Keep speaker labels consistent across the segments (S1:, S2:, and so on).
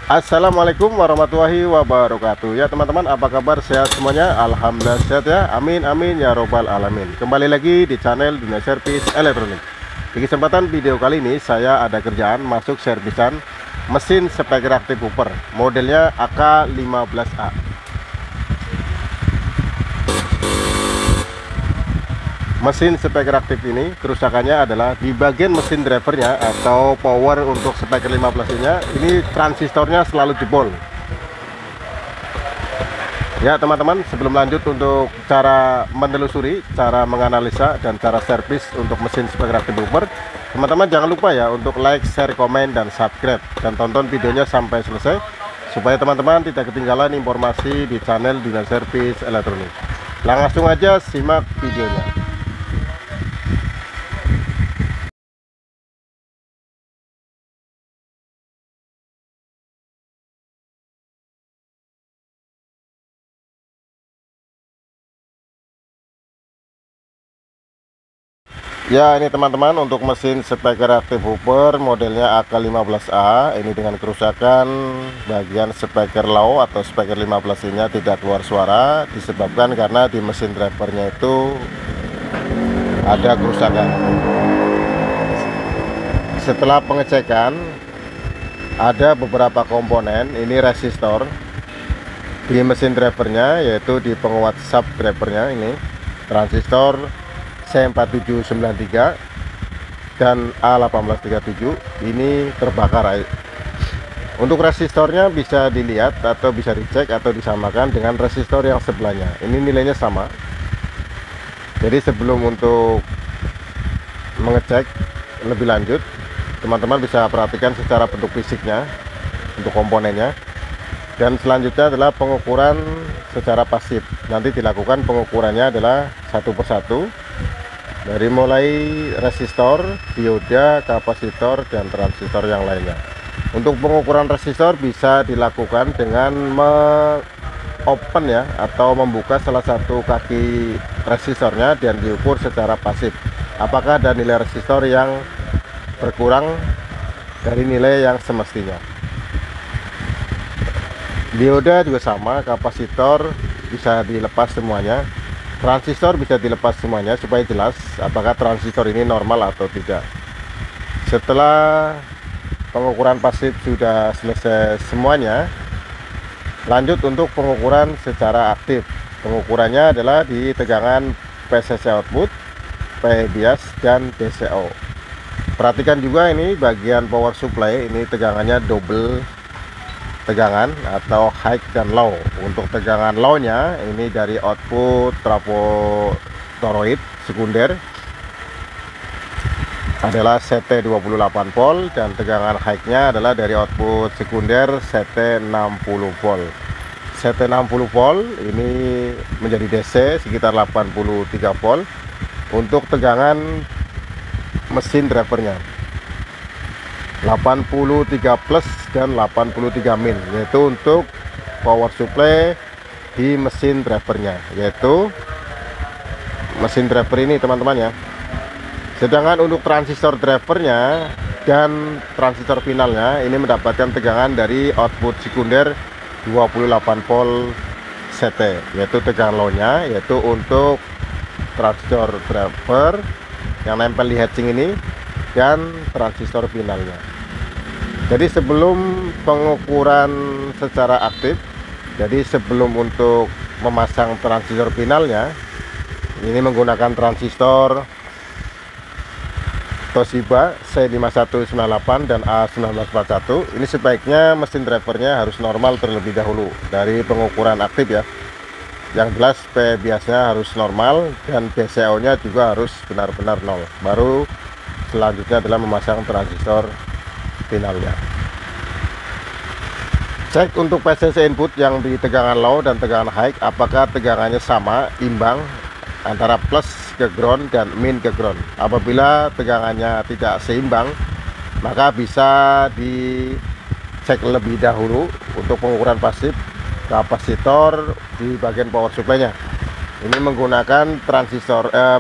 S1: Assalamualaikum warahmatullahi wabarakatuh. Ya teman-teman, apa kabar? Sehat semuanya? Alhamdulillah sehat ya. Amin amin ya robbal alamin. Kembali lagi di channel Dunia Servis Elektronik. Di kesempatan video kali ini saya ada kerjaan masuk servisan mesin speaker aktif woofer modelnya AK15A. Mesin speaker aktif ini kerusakannya adalah di bagian mesin drivernya atau power untuk speaker 15 nya ini transistornya selalu jebol. Ya teman-teman, sebelum lanjut untuk cara menelusuri, cara menganalisa dan cara servis untuk mesin speaker aktif woofer, teman-teman jangan lupa ya untuk like, share, komen, dan subscribe, dan tonton videonya sampai selesai supaya teman-teman tidak ketinggalan informasi di channel Dunia Servis Elektronik. Langsung aja simak videonya. Ya, ini teman-teman untuk mesin speaker aktif woofer modelnya AK15A ini dengan kerusakan bagian speaker low atau speaker 15 nya tidak keluar suara disebabkan karena di mesin drivernya itu ada kerusakan. Setelah pengecekan ada beberapa komponen ini resistor di mesin drivernya, yaitu di penguat sub drivernya ini transistor C4793 dan A1837 ini terbakar. Untuk resistornya bisa dilihat atau bisa dicek atau disamakan dengan resistor yang sebelahnya, ini nilainya sama. Jadi sebelum untuk mengecek lebih lanjut, teman-teman bisa perhatikan secara bentuk fisiknya untuk komponennya. Dan selanjutnya adalah pengukuran secara pasif. Nanti dilakukan pengukurannya adalah satu persatu dari mulai resistor, dioda, kapasitor, dan transistor yang lainnya. Untuk pengukuran resistor bisa dilakukan dengan open ya, atau membuka salah satu kaki resistornya dan diukur secara pasif apakah ada nilai resistor yang berkurang dari nilai yang semestinya. Dioda juga sama, kapasitor bisa dilepas semuanya, transistor bisa dilepas semuanya supaya jelas apakah transistor ini normal atau tidak. Setelah pengukuran pasif sudah selesai semuanya, lanjut untuk pengukuran secara aktif. Pengukurannya adalah di tegangan PCC output, P bias, dan DCO. Perhatikan juga ini bagian power supply, ini tegangannya double tegangan atau high dan low. Untuk tegangan low nya ini dari output trafo-toroid sekunder adalah CT 28 volt dan tegangan high nya adalah dari output sekunder CT 60 volt. CT 60 volt ini menjadi DC sekitar 83 volt untuk tegangan mesin drivernya 83 plus dan 83 min, yaitu untuk power supply di mesin drivernya, yaitu mesin driver ini teman-teman ya. Sedangkan untuk transistor drivernya dan transistor finalnya ini mendapatkan tegangan dari output sekunder 28 volt CT, yaitu tegangan low nya, yaitu untuk transistor driver yang nempel di heatsink ini dan transistor finalnya. Jadi sebelum pengukuran secara aktif, jadi sebelum untuk memasang transistor finalnya, ini menggunakan transistor Toshiba C5198 dan A1941. Ini sebaiknya mesin drivernya harus normal terlebih dahulu dari pengukuran aktif ya. Yang jelas P biasanya harus normal dan DCO nya juga harus benar-benar nol. Baru selanjutnya adalah memasang transistor finalnya. Cek untuk PCC input yang di tegangan low dan tegangan high apakah tegangannya sama, imbang antara plus ke ground dan min ke ground. Apabila tegangannya tidak seimbang, maka bisa dicek lebih dahulu untuk pengukuran pasif kapasitor di bagian power supply nya. Ini menggunakan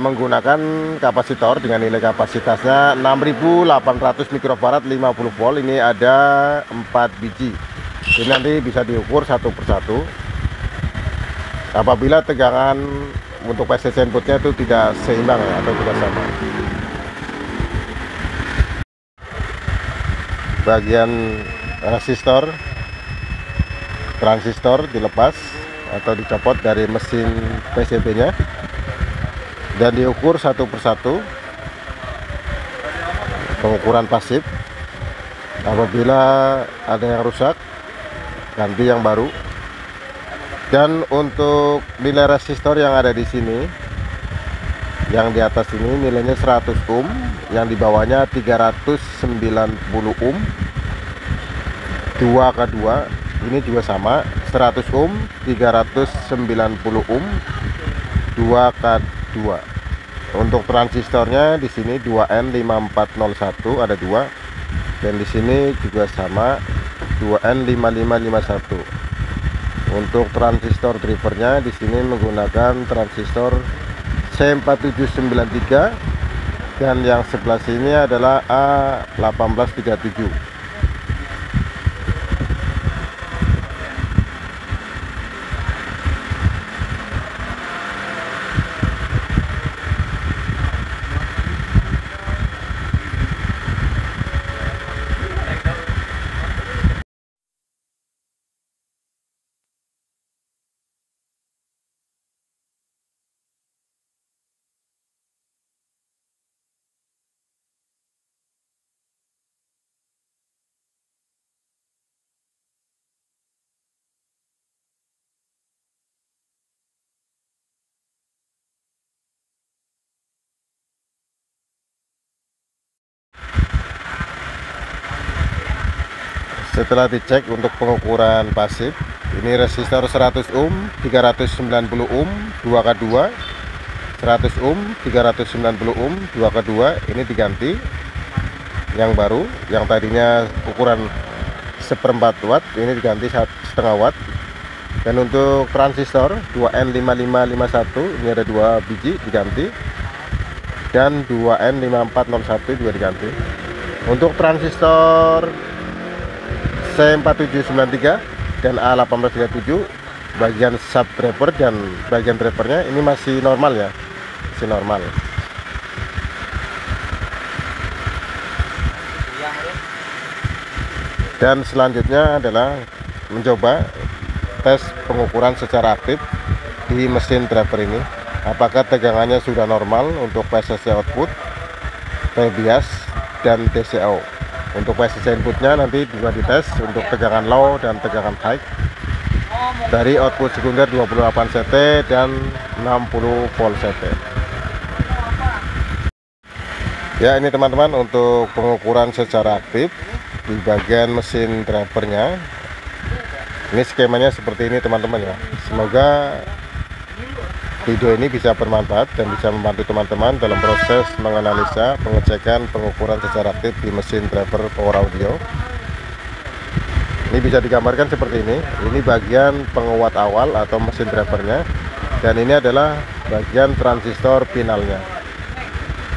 S1: menggunakan kapasitor dengan nilai kapasitasnya 6800 mikrofarad 50 volt. Ini ada 4 biji. Ini nanti bisa diukur satu persatu. Apabila tegangan untuk PCC inputnya itu tidak seimbang ya, atau tidak sama. Bagian resistor transistor dilepas atau dicopot dari mesin PCB nya dan diukur satu persatu. Pengukuran pasif. Apabila ada yang rusak, ganti yang baru. Dan untuk nilai resistor yang ada di sini, yang di atas ini nilainya 100 ohm, yang di bawahnya 390 ohm. 2K2 ini juga sama, 100 ohm, 390 ohm, 2K2. Untuk transistornya di sini 2N5401 ada 2, dan di sini juga sama 2N5551. Untuk transistor drivernya di sini menggunakan transistor C4793, dan yang sebelah sini adalah A1837. Setelah dicek untuk pengukuran pasif, ini resistor 100 ohm, 390 ohm, 2K2, 100 ohm, 390 ohm, 2K2, ini diganti yang baru. Yang tadinya ukuran 1/4 watt, ini diganti 1,5 watt. Dan untuk transistor 2N5551, ini ada 2 biji diganti, dan 2N5401 juga diganti. Untuk transistor C4793 dan A1837, bagian sub driver dan bagian drivernya ini masih normal ya, masih normal. Dan selanjutnya adalah mencoba tes pengukuran secara aktif di mesin driver ini, apakah tegangannya sudah normal untuk PCC output, P-bias, dan TCO. Untuk PCC inputnya nanti juga dites untuk tegangan low dan tegangan high dari output sekunder 28 CT dan 60 volt CT. Ya, ini teman-teman untuk pengukuran secara aktif di bagian mesin drivernya. Ini skemanya seperti ini teman-teman ya. Semoga video ini bisa bermanfaat dan bisa membantu teman-teman dalam proses menganalisa, pengecekan, pengukuran secara aktif di mesin driver power audio. Ini bisa digambarkan seperti ini. Ini bagian penguat awal atau mesin drivernya, dan ini adalah bagian transistor finalnya.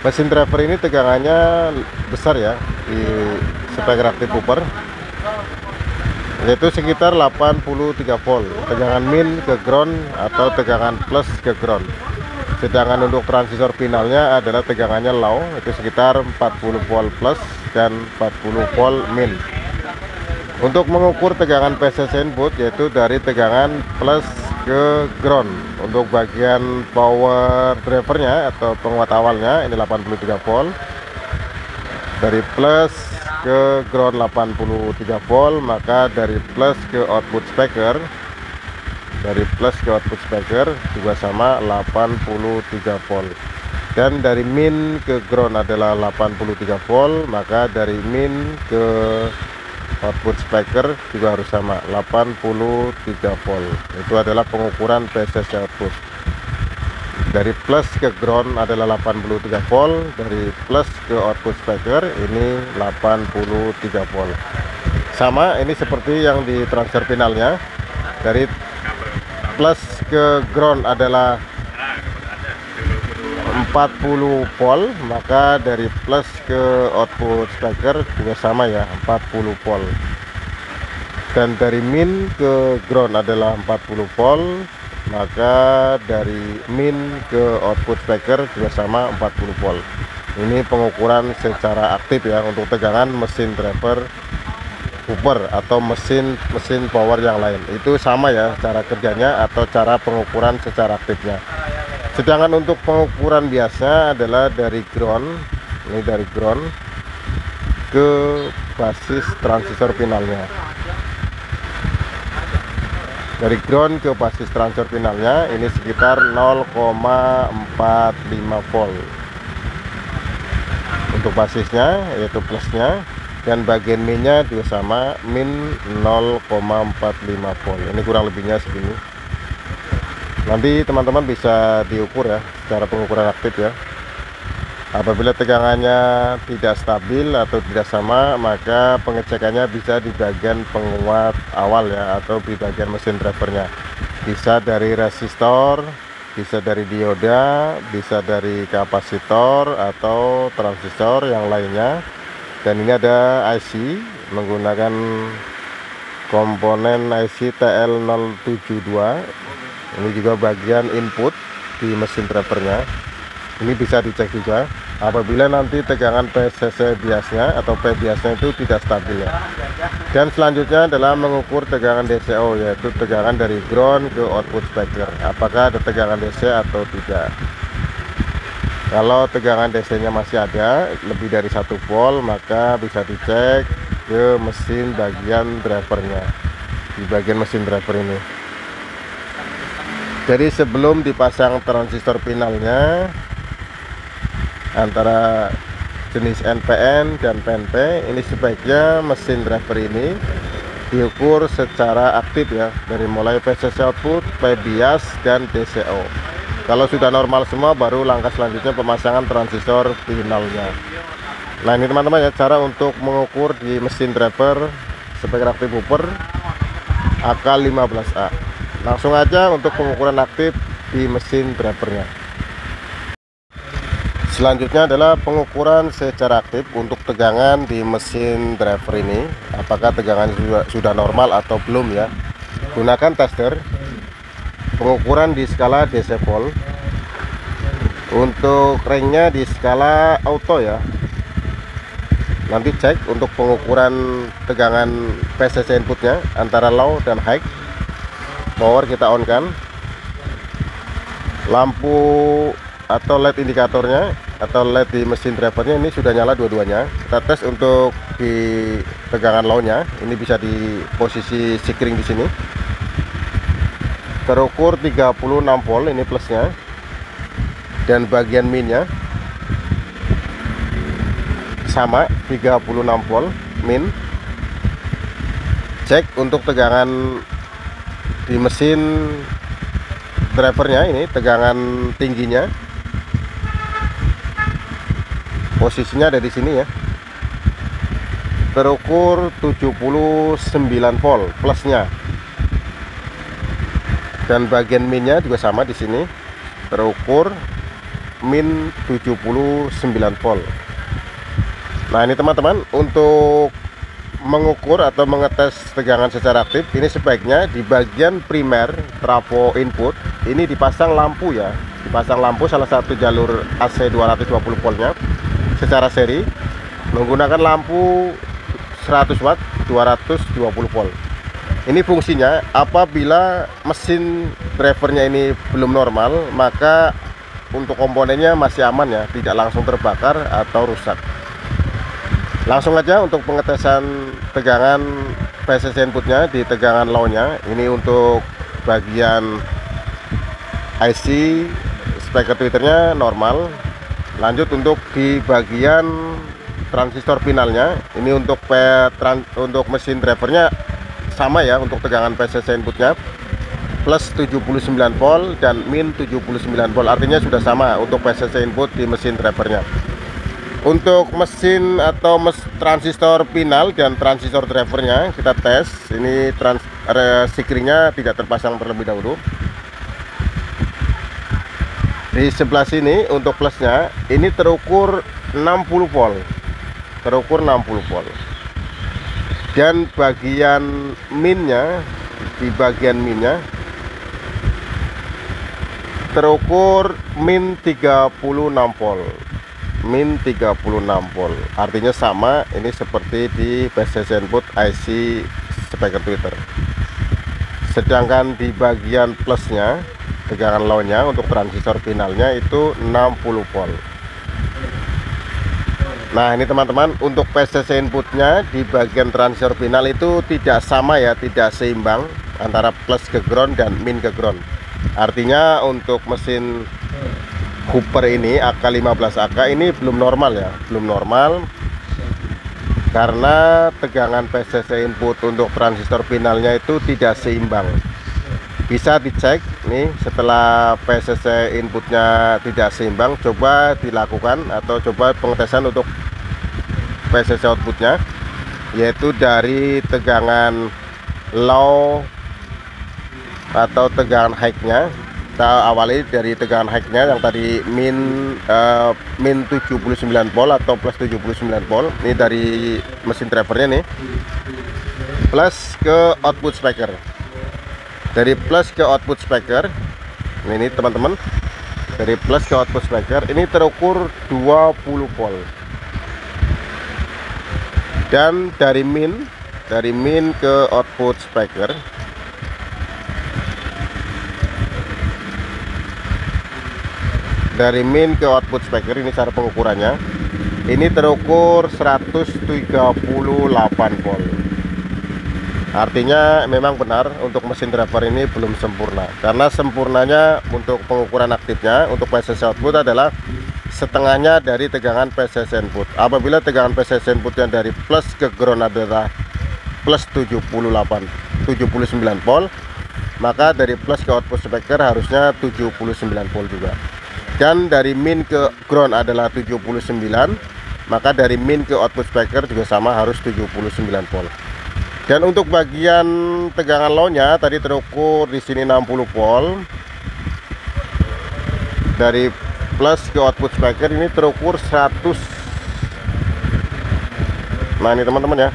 S1: Mesin driver ini tegangannya besar ya di spek reaktif buffer, yaitu sekitar 83 volt tegangan min ke ground atau tegangan plus ke ground. Sedangkan untuk transistor finalnya adalah tegangannya low, itu sekitar 40 volt plus dan 40 volt min. Untuk mengukur tegangan PCC input yaitu dari tegangan plus ke ground. Untuk bagian power drivernya atau penguat awalnya ini 83 volt, dari plus ke ground 83 volt, maka dari plus ke output speaker, dari plus ke output speaker juga sama 83 volt. Dan dari min ke ground adalah 83 volt, maka dari min ke output speaker juga harus sama 83 volt. Itu adalah pengukuran PCC output. Dari plus ke ground adalah 83 volt, dari plus ke output speaker ini 83 volt. Sama ini seperti yang di transfer finalnya, dari plus ke ground adalah 40 volt, maka dari plus ke output speaker juga sama ya, 40 volt. dan dari min ke ground adalah 40 volt, maka dari min ke output speaker juga sama 40 volt. Ini pengukuran secara aktif ya untuk tegangan mesin driver Hooper atau mesin power yang lain. Itu sama ya cara kerjanya atau cara pengukuran secara aktifnya. Sedangkan untuk pengukuran biasa adalah dari ground, ini dari ground ke basis transistor finalnya. Dari ground ke basis transistor finalnya ini sekitar 0,45 volt untuk basisnya, yaitu plusnya, dan bagian minnya juga sama, min 0,45 volt. Ini kurang lebihnya segini. Nanti teman-teman bisa diukur ya secara pengukuran aktif ya. Apabila tegangannya tidak stabil atau tidak sama, maka pengecekannya bisa di bagian penguat awal ya, atau di bagian mesin drivernya. Bisa dari resistor, bisa dari dioda, bisa dari kapasitor atau transistor yang lainnya. Dan ini ada IC menggunakan komponen IC TL072. Ini juga bagian input di mesin drivernya. Ini bisa dicek juga apabila nanti tegangan PCC biasnya atau P biasnya itu tidak stabil ya. Dan selanjutnya adalah mengukur tegangan DCO, yaitu tegangan dari ground ke output speaker, apakah ada tegangan DC atau tidak. Kalau tegangan DC nya masih ada lebih dari 1 volt, maka bisa dicek ke mesin bagian drivernya, di bagian mesin driver ini. Jadi sebelum dipasang transistor finalnya antara jenis NPN dan PNP, ini sebaiknya mesin driver ini diukur secara aktif ya, dari mulai PCC output, P bias, dan DCO. Kalau sudah normal semua, baru langkah selanjutnya pemasangan transistor finalnya. Nah ini teman-teman ya, cara untuk mengukur di mesin driver speaker aktif Hooper AK15A. Langsung aja untuk pengukuran aktif di mesin drivernya. Selanjutnya adalah pengukuran secara aktif untuk tegangan di mesin driver ini, apakah tegangan sudah normal atau belum ya. Gunakan tester. Pengukuran di skala DC volt. Untuk ringnya di skala auto ya. Nanti cek untuk pengukuran tegangan PCC inputnya antara low dan high. Power kita on kan. Lampu atau LED indikatornya atau LED di mesin drivernya ini sudah nyala dua-duanya. Kita tes untuk di tegangan low-nya. Ini bisa di posisi sikring di sini. Terukur 36 volt, ini plusnya. Dan bagian minnya sama 36 volt min. Cek untuk tegangan di mesin drivernya, ini tegangan tingginya. Posisinya ada di sini ya. Terukur 79 volt plusnya. Dan bagian minnya juga sama di sini. Terukur min 79 volt. Nah, ini teman-teman, untuk mengukur atau mengetes tegangan secara aktif, ini sebaiknya di bagian primer trafo input ini dipasang lampu ya. Dipasang lampu salah satu jalur AC 220 voltnya secara seri menggunakan lampu 100 watt 220 volt. Ini fungsinya apabila mesin drivernya ini belum normal, maka untuk komponennya masih aman ya, tidak langsung terbakar atau rusak. Langsung aja untuk pengetesan tegangan PCC inputnya di tegangan low-nya. Ini untuk bagian IC speaker tweeternya normal. Lanjut untuk di bagian transistor finalnya, ini untuk mesin drivernya sama ya, untuk tegangan PCC inputnya plus 79 volt dan min 79 volt, artinya sudah sama untuk PCC input di mesin drivernya. Untuk mesin atau transistor final dan transistor drivernya kita tes. Ini sikringnya tidak terpasang terlebih dahulu. Di sebelah sini untuk plusnya ini terukur 60 volt. Terukur 60 volt. Dan bagian minnya, di bagian minnya terukur min 36 volt, min 36 volt, artinya sama ini seperti di PCC input IC speaker tweeter. Sedangkan di bagian plusnya, tegangan low-nya untuk transistor finalnya itu 60 volt. Nah ini teman-teman, untuk PCC inputnya di bagian transistor final itu tidak sama ya, tidak seimbang antara plus ke ground dan min ke ground. Artinya untuk mesin Cooper ini AK15AK ini belum normal ya, belum normal karena tegangan PCC input untuk transistor finalnya itu tidak seimbang. Bisa dicek nih, setelah PCC inputnya tidak seimbang, coba dilakukan atau coba pengetesan untuk PCC outputnya, yaitu dari tegangan low atau tegangan high-nya. Kita awali dari tegangan high-nya yang tadi min 79 volt atau plus 79 volt. Ini dari mesin drivernya nih, plus ke output speaker. Dari plus ke output speaker ini teman-teman, dari plus ke output speaker ini terukur 20 volt. Dan dari min ke output speaker ini cara pengukurannya, ini terukur 138 volt. Artinya memang benar untuk mesin driver ini belum sempurna, karena sempurnanya untuk pengukuran aktifnya untuk PCC output adalah setengahnya dari tegangan PCC input. Apabila tegangan PCC inputnya dari plus ke ground adalah plus 79 volt, maka dari plus ke output speaker harusnya 79 volt juga. Dan dari min ke ground adalah 79, maka dari min ke output speaker juga sama, harus 79 volt. Dan untuk bagian tegangan low-nya tadi terukur di sini 60 volt. Dari plus ke output speaker ini terukur 100. Nah ini teman-teman ya.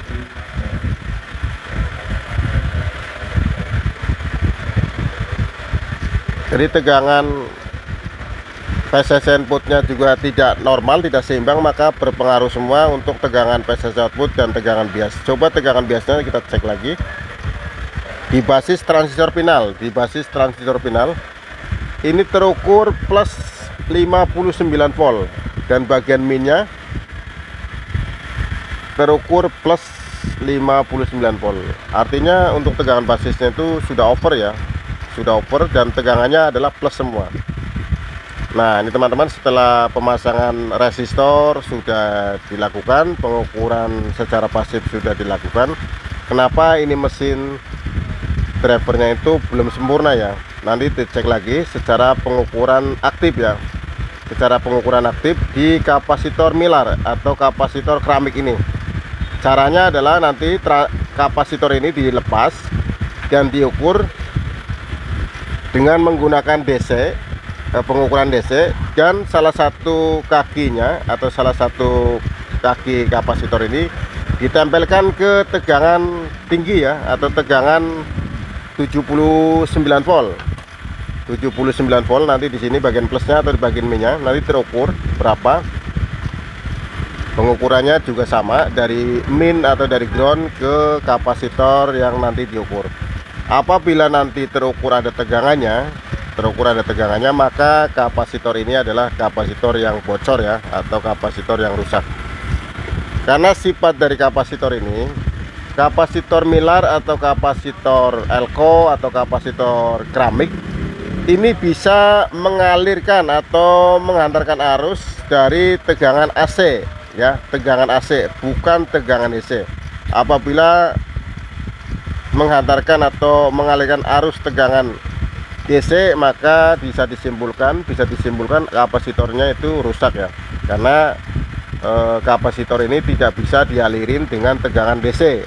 S1: Jadi tegangan PCC inputnya juga tidak normal, tidak seimbang, maka berpengaruh semua untuk tegangan PCC output dan tegangan bias. Coba tegangan biasnya kita cek lagi di basis transistor final. Di basis transistor final ini terukur plus 59 volt, dan bagian minnya terukur plus 59 volt. Artinya untuk tegangan basisnya itu sudah over ya, sudah over, dan tegangannya adalah plus semua. Nah ini teman-teman, setelah pemasangan resistor sudah dilakukan, pengukuran secara pasif sudah dilakukan. Kenapa ini mesin drivernya itu belum sempurna ya? Nanti dicek lagi secara pengukuran aktif ya, secara pengukuran aktif di kapasitor Miller atau kapasitor keramik ini. Caranya adalah nanti kapasitor ini dilepas dan diukur dengan menggunakan DC, pengukuran DC, dan salah satu kakinya atau salah satu kaki kapasitor ini ditempelkan ke tegangan tinggi ya, atau tegangan 79 volt. 79 volt nanti di sini bagian plusnya atau di bagian minnya nanti terukur berapa. Pengukurannya juga sama dari min atau dari ground ke kapasitor yang nanti diukur. Apabila nanti terukur ada tegangannya, maka kapasitor ini adalah kapasitor yang bocor ya, atau kapasitor yang rusak. Karena sifat dari kapasitor ini, kapasitor Miller atau kapasitor Elco atau kapasitor keramik ini bisa mengalirkan atau menghantarkan arus dari tegangan AC ya, tegangan AC, bukan tegangan DC. Apabila menghantarkan atau mengalirkan arus tegangan DC, maka bisa disimpulkan kapasitornya itu rusak ya, karena kapasitor ini tidak bisa dialirin dengan tegangan DC.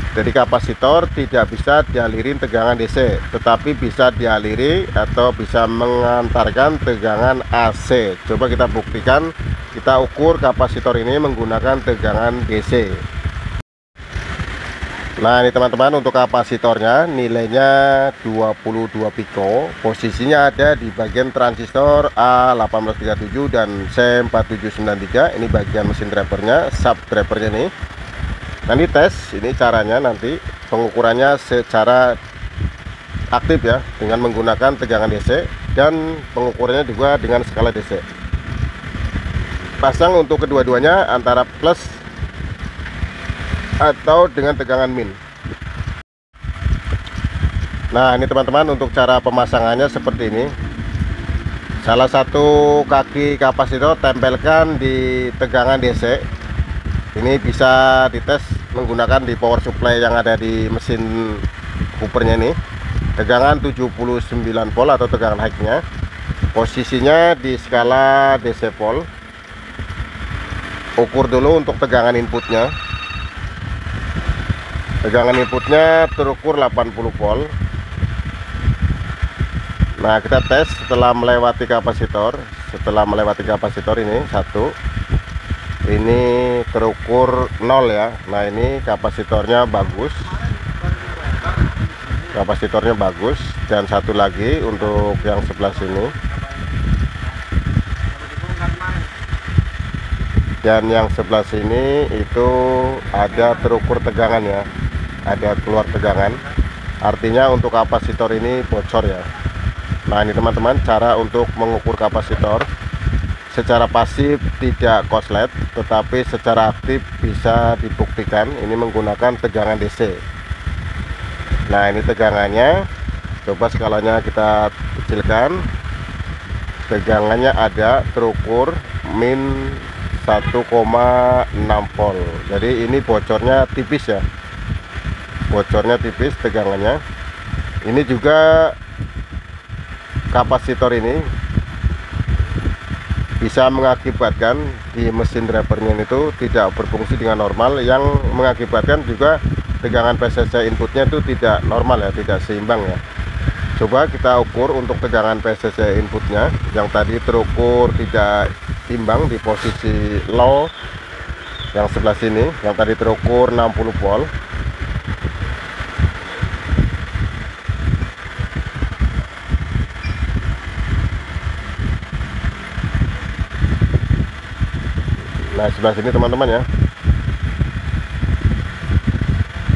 S1: Jadi kapasitor tidak bisa dialirin tegangan DC, tetapi bisa dialiri atau bisa mengantarkan tegangan AC. Coba kita buktikan, kita ukur kapasitor ini menggunakan tegangan DC. Nah ini teman-teman, untuk kapasitornya nilainya 22 piko, posisinya ada di bagian transistor A1837 dan C4793. Ini bagian mesin drivernya, sub drivernya nih. Nanti tes, ini caranya nanti pengukurannya secara aktif ya, dengan menggunakan tegangan DC, dan pengukurannya juga dengan skala DC. Pasang untuk kedua-duanya antara plus atau dengan tegangan min. Nah ini teman-teman, untuk cara pemasangannya seperti ini. Salah satu kaki kapasitor tempelkan di tegangan DC. Ini bisa dites menggunakan di power supply yang ada di mesin coopernya ini. Tegangan 79 volt atau tegangan high-nya. Posisinya di skala DC volt. Ukur dulu untuk tegangan inputnya. Tegangan inputnya terukur 80 volt. Nah kita tes setelah melewati kapasitor. Setelah melewati kapasitor ini satu, ini terukur 0 ya. Nah ini kapasitornya bagus, kapasitornya bagus. Dan satu lagi untuk yang sebelah sini, dan yang sebelah sini itu ada terukur tegangan ya, ada keluar tegangan, artinya untuk kapasitor ini bocor ya. Nah ini teman-teman, cara untuk mengukur kapasitor secara pasif tidak korslet, tetapi secara aktif bisa dibuktikan ini menggunakan tegangan DC. Nah ini tegangannya, coba skalanya kita kecilkan. Tegangannya ada terukur min 1,6 volt. Jadi ini bocornya tipis ya, bocornya tipis tegangannya. Ini juga kapasitor ini bisa mengakibatkan di mesin drivernya itu tidak berfungsi dengan normal, yang mengakibatkan juga tegangan PCC inputnya itu tidak normal ya, tidak seimbang ya. Coba kita ukur untuk tegangan PCC inputnya, yang tadi terukur tidak seimbang di posisi low, yang sebelah sini yang tadi terukur 60 volt. Nah sebelah sini teman-teman ya,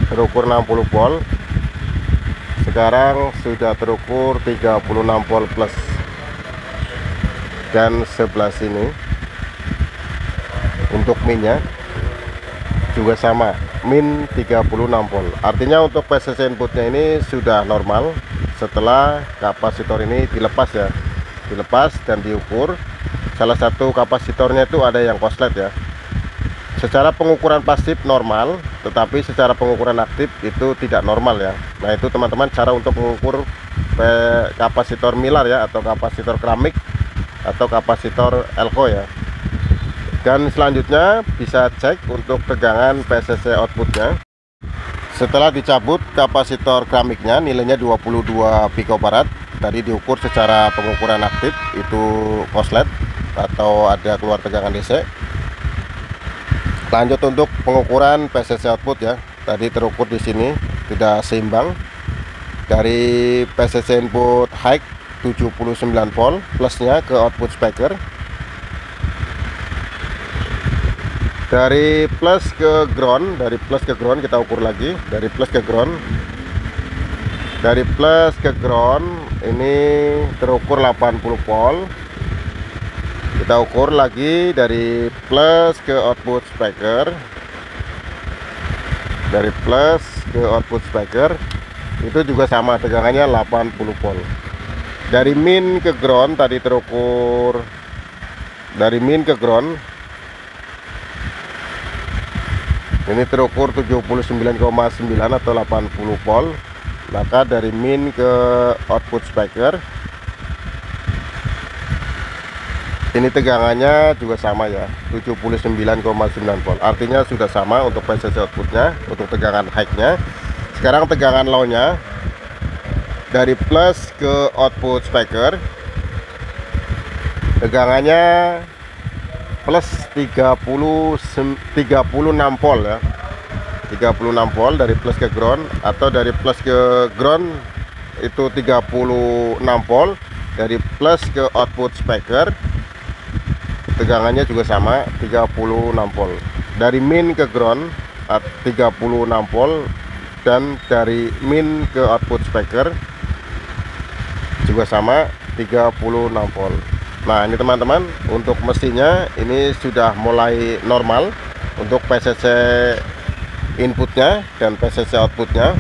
S1: terukur 60 volt. Sekarang sudah terukur 36 volt plus. Dan sebelah sini untuk minnya juga sama, min 36 volt. Artinya untuk PCC inputnya ini sudah normal setelah kapasitor ini dilepas ya, dilepas dan diukur. Salah satu kapasitornya itu ada yang korslet ya. Secara pengukuran pasif normal, tetapi secara pengukuran aktif itu tidak normal ya. Nah itu teman-teman cara untuk mengukur kapasitor Mylar ya, atau kapasitor keramik, atau kapasitor elko ya. Dan selanjutnya bisa cek untuk tegangan PCC outputnya. Setelah dicabut kapasitor keramiknya, nilainya 22 picofarad. Tadi diukur secara pengukuran aktif, itu korslet atau ada keluar tegangan DC. Lanjut untuk pengukuran PCC output ya. Tadi terukur di sini tidak seimbang. Dari PCC input high 79 volt plusnya ke output speaker. Dari plus ke ground, kita ukur lagi. Dari plus ke ground. Dari plus ke ground ini terukur 80 volt. Kita ukur lagi dari plus ke output speaker. Dari plus ke output speaker itu juga sama, tegangannya 80 volt. Dari min ke ground tadi terukur, dari min ke ground ini terukur 79,9 atau 80 volt. Maka dari min ke output speaker ini tegangannya juga sama ya, 79,9 volt. Artinya sudah sama untuk PCC outputnya, untuk tegangan high-nya. Sekarang tegangan low-nya dari plus ke output speaker, tegangannya plus 36 volt ya, 36 volt dari plus ke ground, atau dari plus ke ground itu 36 volt, dari plus ke output speaker tegangannya juga sama 36 volt, dari min ke ground 36 volt, dan dari min ke output speaker juga sama 36 volt. Nah ini teman-teman, untuk mesinnya ini sudah mulai normal untuk PCC inputnya dan PCC outputnya.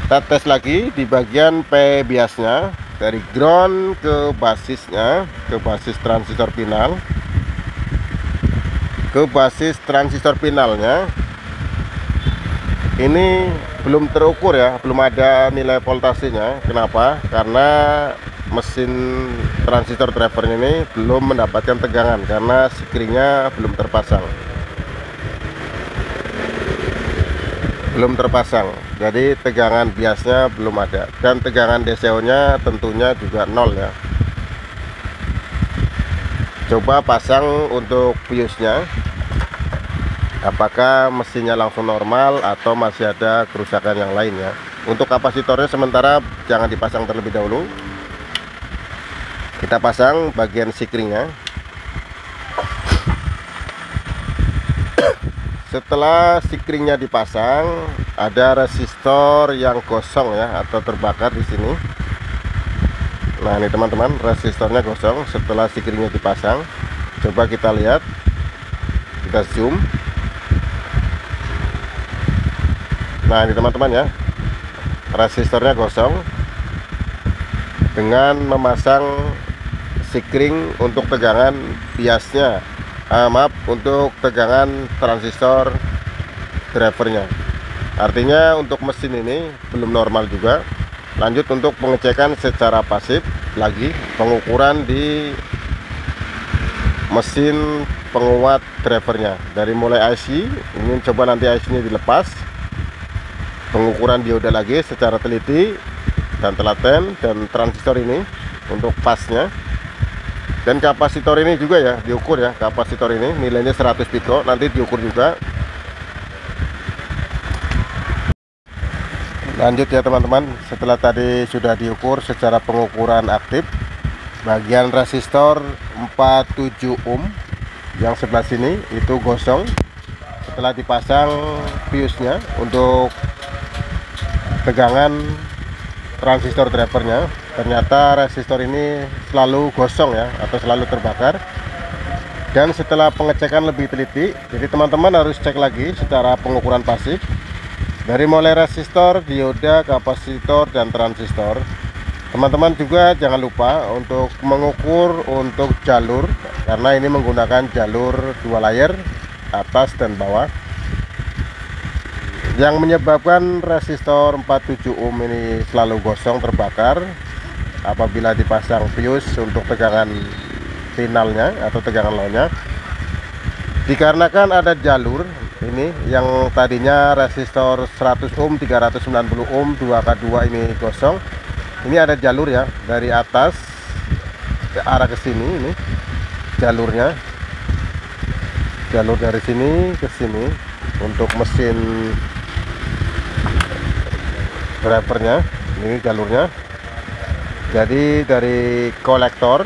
S1: Kita tes lagi di bagian P biasnya, dari ground ke basisnya, ke basis transistor final, ke basis transistor finalnya. Ini belum terukur ya, belum ada nilai voltasenya. Kenapa? Karena mesin transistor driver ini belum mendapatkan tegangan karena screennya belum terpasang. Jadi tegangan biasnya belum ada, dan tegangan DCO nya tentunya juga nol ya. Coba pasang untuk fuse nya, apakah mesinnya langsung normal atau masih ada kerusakan yang lain ya. Untuk kapasitornya sementara jangan dipasang terlebih dahulu. Kita pasang bagian sikringnya. Setelah sikringnya dipasang, ada resistor yang kosong ya, atau terbakar di sini. Nah ini teman-teman, resistornya kosong setelah sikringnya dipasang. Coba kita lihat, kita zoom. Nah ini teman-teman ya, resistornya kosong. Dengan memasang sikring untuk tegangan biasnya, untuk tegangan transistor drivernya. Artinya untuk mesin ini belum normal juga. Lanjut untuk pengecekan secara pasif lagi, pengukuran di mesin penguat drivernya. Dari mulai IC, ini coba nanti IC nya dilepas. Pengukuran dioda lagi secara teliti dan telaten, dan transistor ini untuk pasnya. Dan kapasitor ini juga ya diukur ya, kapasitor ini nilainya 100 pico, nanti diukur juga. Lanjut ya teman-teman, setelah tadi sudah diukur secara pengukuran aktif, bagian resistor 47 ohm yang sebelah sini itu gosong. Setelah dipasang fuse nya untuk tegangan transistor drivernya, ternyata resistor ini selalu gosong ya, atau selalu terbakar. Dan setelah pengecekan lebih teliti, jadi teman-teman harus cek lagi secara pengukuran pasif dari mulai resistor, dioda, kapasitor, dan transistor. Teman-teman juga jangan lupa untuk mengukur untuk jalur, karena ini menggunakan jalur 2 layer, atas dan bawah. Yang menyebabkan resistor 47 ohm ini selalu gosong terbakar apabila dipasang fuse untuk tegangan finalnya atau tegangan low-nya, dikarenakan ada jalur ini yang tadinya resistor 100 ohm, 390 ohm, 2K2 ini gosong. Ini ada jalur ya, dari atas ke arah ke sini, ini jalurnya, jalur dari sini ke sini untuk mesin drivernya. Ini jalurnya, jadi dari kolektor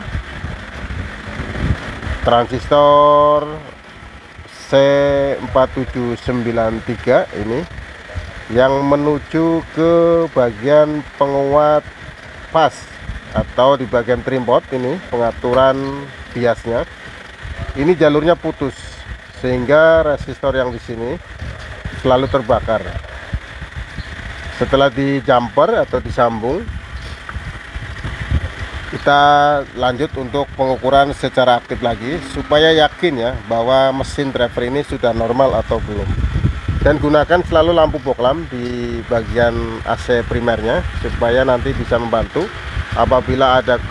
S1: transistor C4793 ini yang menuju ke bagian penguat pas, atau di bagian trimpot ini pengaturan biasnya. Ini jalurnya putus sehingga resistor yang di sini selalu terbakar. Setelah di jumper atau disambung, kita lanjut untuk pengukuran secara aktif lagi supaya yakin ya bahwa mesin driver ini sudah normal atau belum. Dan gunakan selalu lampu boklam di bagian AC primernya supaya nanti bisa membantu apabila ada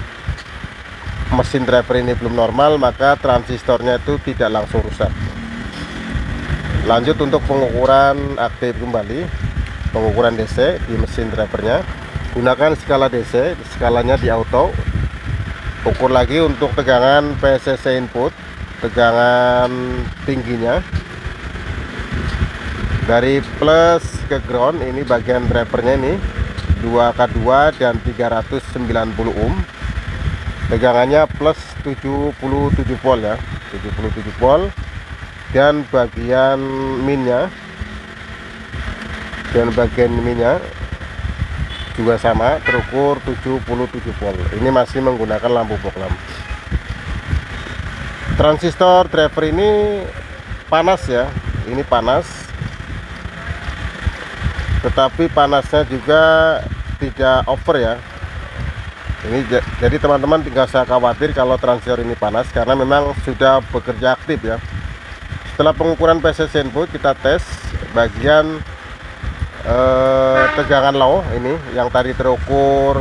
S1: mesin driver ini belum normal, maka transistornya itu tidak langsung rusak. Lanjut untuk pengukuran aktif kembali, pengukuran DC di mesin drivernya. Gunakan skala DC, skalanya di auto. Ukur lagi untuk tegangan PCC input, tegangan tingginya. Dari plus ke ground ini bagian drivernya ini 2K2 dan 390 ohm. Tegangannya plus 77 volt ya, 77 volt. Dan bagian minnya juga sama, terukur 77 volt. Ini masih menggunakan lampu fog lamp. Transistor driver ini panas ya, ini panas, tetapi panasnya juga tidak over ya. Ini jadi teman-teman tidak usah khawatir kalau transistor ini panas, karena memang sudah bekerja aktif ya. Setelah pengukuran PCC input, kita tes bagian tegangan low ini yang tadi terukur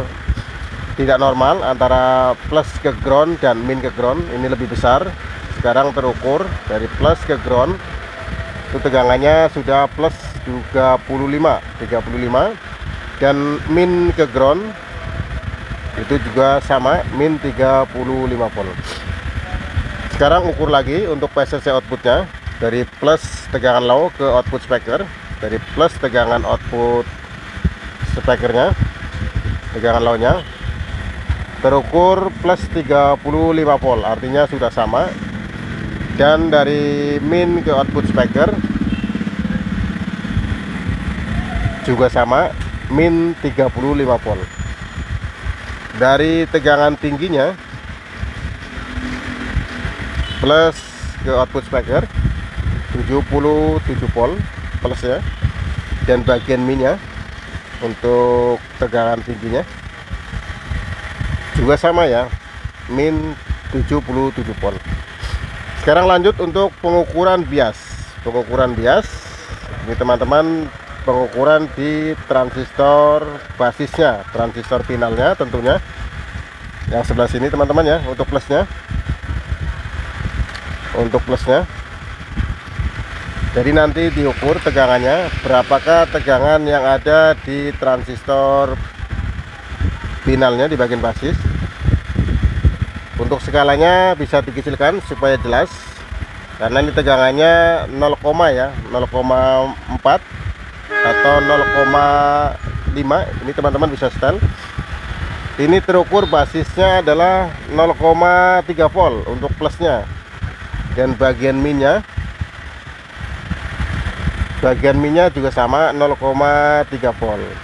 S1: tidak normal antara plus ke ground dan min ke ground, ini lebih besar. Sekarang terukur dari plus ke ground itu tegangannya sudah plus 35 dan min ke ground itu juga sama, min 35 volt. Sekarang ukur lagi untuk PCC outputnya dari plus tegangan low ke output speaker, dari plus tegangan output speakernya, tegangan low nya terukur plus 35 volt, artinya sudah sama. Dan dari min ke output speaker juga sama, min 35 volt. Dari tegangan tingginya plus ke output speaker 77 volt plus ya, dan bagian minnya untuk tegangan tingginya juga sama ya, min 77 volt. Sekarang lanjut untuk pengukuran bias. Ini teman-teman, pengukuran di transistor basisnya, transistor finalnya tentunya yang sebelah sini teman-teman ya. Untuk plusnya, jadi nanti diukur tegangannya, berapakah tegangan yang ada di transistor finalnya di bagian basis. Untuk skalanya bisa dikecilkan supaya jelas, karena ini tegangannya 0, ya, 0,4 atau 0,5. Ini teman-teman bisa setel. Ini terukur basisnya adalah 0,3 volt untuk plusnya, dan bagian minnya juga sama, 0,3 volt.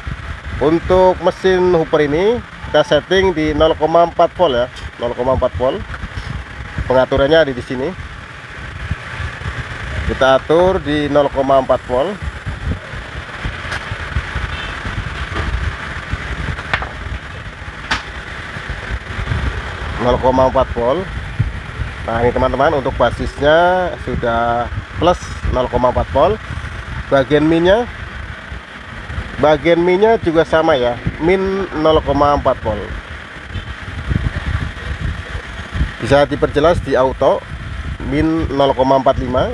S1: Untuk mesin Hooper ini kita setting di 0,4 volt ya, 0,4 volt. Pengaturannya ada di sini. Kita atur di 0,4 volt. Nah ini teman-teman, untuk basisnya sudah plus 0,4 volt. Bagian minnya juga sama ya, min 0,4 volt. Bisa diperjelas di auto, min 0,45.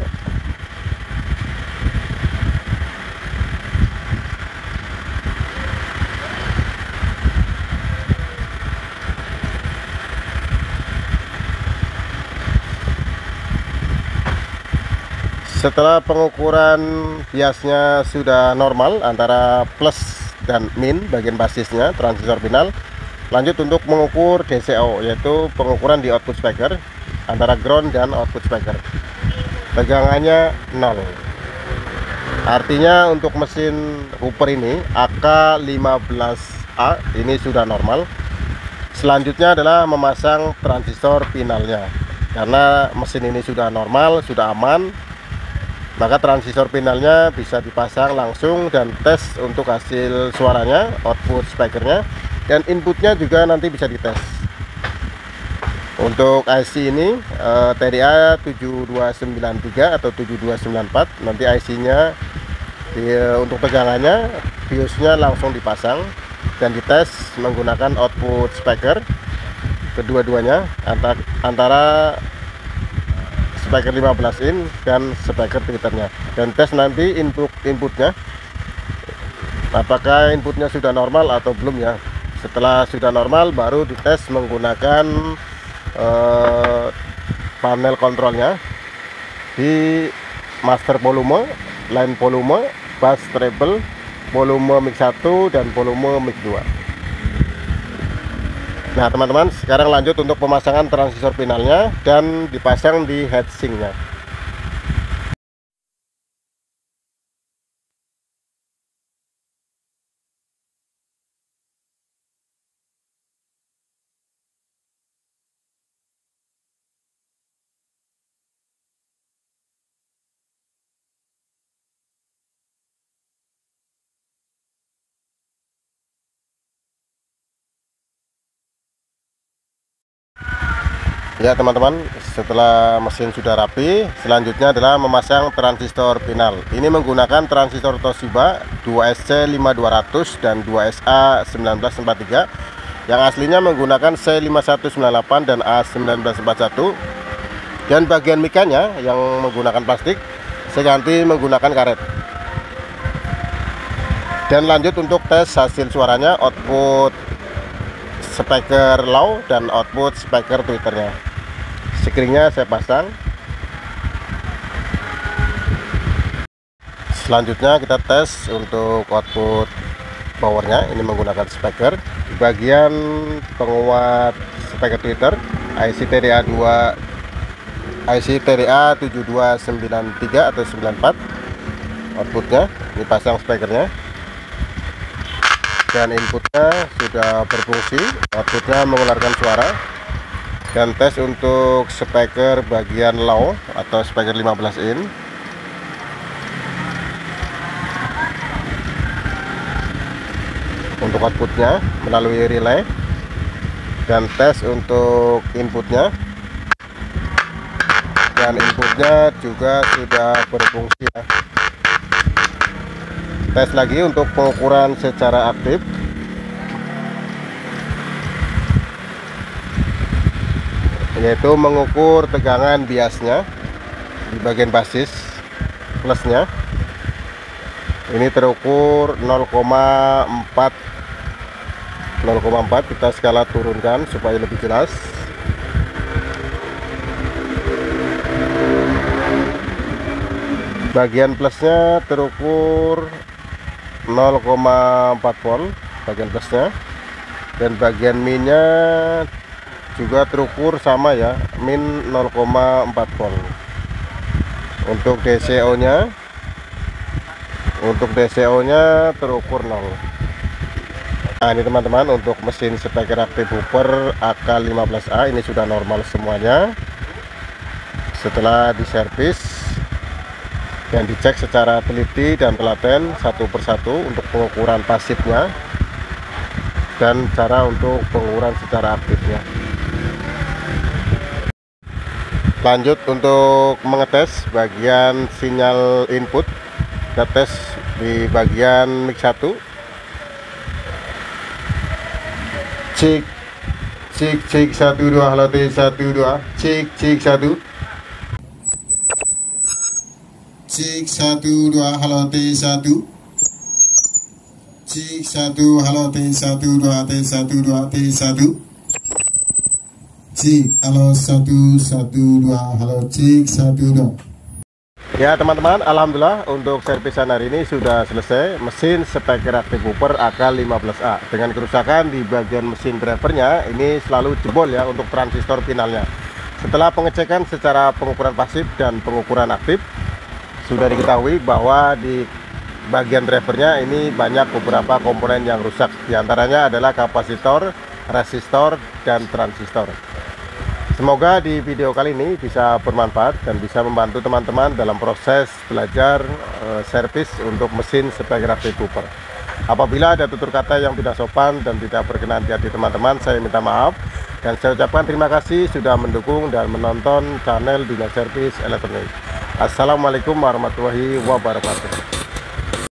S1: Setelah pengukuran biasnya sudah normal antara plus dan min bagian basisnya transistor final, lanjut untuk mengukur DCO, yaitu pengukuran di output speaker antara ground dan output speaker. Tegangannya 0, artinya untuk mesin Hooper ini AK15A ini sudah normal. Selanjutnya adalah memasang transistor finalnya. Karena mesin ini sudah normal, sudah aman, maka transistor finalnya bisa dipasang langsung dan tes untuk hasil suaranya, output speakernya, dan inputnya juga nanti bisa dites. Untuk IC ini TDA 7293 atau 7294, nanti IC-nya untuk tegangannya, BIOS-nya langsung dipasang dan dites menggunakan output speaker kedua-duanya antara speaker 15 in dan speaker tweeternya, dan tes nanti inputnya apakah inputnya sudah normal atau belum ya. Setelah sudah normal baru dites menggunakan panel kontrolnya di master volume line volume, bass treble, volume mic 1 dan volume mic 2. Nah teman-teman, sekarang lanjut untuk pemasangan transistor finalnya dan dipasang di heatsinknya. Ya teman-teman, setelah mesin sudah rapi, selanjutnya adalah memasang transistor final. Ini menggunakan transistor Toshiba 2SC5200 dan 2SA1943 yang aslinya menggunakan C5198 dan A1941. Dan bagian mikanya yang menggunakan plastik saya ganti menggunakan karet. Dan lanjut untuk tes hasil suaranya, output speaker low dan output speaker tweeternya. Screennya saya pasang. Selanjutnya kita tes untuk output powernya. Ini menggunakan speaker. Di bagian penguat speaker tweeter IC TDA 7293 atau 94 outputnya. Ini pasang speakernya. Dan inputnya sudah berfungsi, outputnya mengeluarkan suara. Dan tes untuk speaker bagian low atau speaker 15 in. Untuk outputnya melalui relay. Dan tes untuk inputnya. Dan inputnya juga sudah berfungsi ya. Tes lagi untuk pengukuran secara aktif. Yaitu mengukur tegangan biasnya di bagian basis plusnya. Ini terukur 0,4. Kita skala turunkan supaya lebih jelas. Bagian plusnya terukur 0,4 volt bagian plusnya, dan bagian minnya juga terukur sama ya, min 0,4 volt. Untuk DCO nya terukur 0. Nah ini teman-teman, untuk mesin speaker aktif Hooper AK15A ini sudah normal semuanya. Setelah diservis dan dicek secara teliti dan telaten satu persatu untuk pengukuran pasifnya dan cara untuk pengukuran secara aktifnya. Lanjut untuk mengetes bagian sinyal input. Kita tes di bagian mic 1. Cek 1 2, halo T 1 2, cek 1. Cek 1 2, halo T1. Cek 1, halo T1 2, T1 2, T1. Cek, halo 1 1 2, halo cek 1 2. Ya teman-teman, alhamdulillah untuk servisan hari ini sudah selesai. Mesin speaker aktif Hooper AK15A dengan kerusakan di bagian mesin drivernya ini selalu jebol ya untuk transistor finalnya. Setelah pengecekan secara pengukuran pasif dan pengukuran aktif, sudah diketahui bahwa di bagian drivernya ini banyak beberapa komponen yang rusak. Di antaranya adalah kapasitor, resistor, dan transistor. Semoga di video kali ini bisa bermanfaat dan bisa membantu teman-teman dalam proses belajar servis untuk mesin speaker aktif Hooper. Apabila ada tutur kata yang tidak sopan dan tidak berkenan di hati teman-teman, saya minta maaf. Dan saya ucapkan terima kasih sudah mendukung dan menonton channel Dunia Servis Elektronik. Assalamualaikum warahmatullahi wabarakatuh.